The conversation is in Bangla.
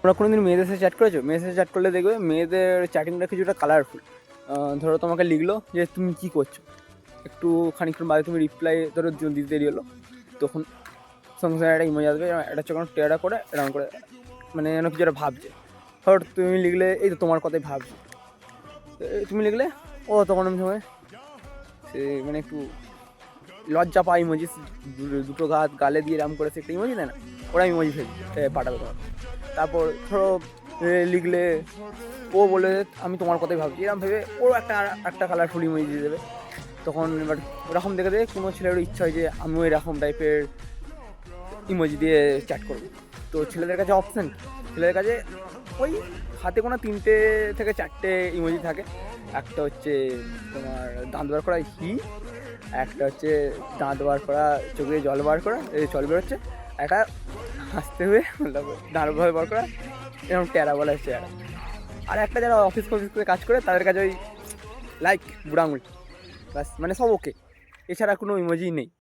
তোমরা কোনোদিন মেয়েদের সাথে চ্যাট করেছো? মেয়েদের সাথে চ্যাট করলে দেখবে মেয়েদের চ্যাটিংটা কিছুটা কালারফুল। ধরো তোমাকে লিখলো যে তুমি কী করছো, একটু খানিকক্ষণ বাদে তুমি রিপ্লাই ধরো দিতে দেরি হলো, তখন সঙ্গে সঙ্গে একটা ইমোজি আসবে, একটা চোখ টেরা করে এরকম করে, মানে যেন কিছু একটা ভাবছে। ধর তুমি লিখলে এই তো তোমার কথাই ভাবছি, তুমি লিখলে ও তখন আমি সময় সে মানে একটু লজ্জা পাই ইমোজি, দুটো গালে দিয়ে এরকম করে সে একটা ইমোজি দেয় না, ওরা ইমোজি পাঠাবে তোমার। তারপর ধরো লিখলে ও বলে আমি তোমার কথাই ভাবছি এরকম ভেবে ও একটা কালারফুল ইমোজি দিয়ে দেবে। তখন এবার ওরকম দেখে দেখে কোনো ছেলেরও ইচ্ছা হয় যে আমিও এরকম টাইপের ইমোজি দিয়ে চ্যাট করবো। তো ছেলেদের কাছে অপশান, ছেলেদের কাছে ওই হাতে কোনো 3টে থেকে 4টে ইমোজি থাকে। একটা হচ্ছে তোমার দাঁত বার করা হি, একটা হচ্ছে দাঁত বার করা চোখে জল বার করা, জল বেরোচ্ছে, একটা হাসতে হয়ে দাঁত বার করা এরকম ট্যারা বলা হচ্ছে। আর একটা যারা অফিস করে কাজ করে তাদের কাছে ওই লাইক বুড়ো আঙুল, ব্যাস, মানে সব ওকে, এছাড়া কোনো ইমোজি নেই।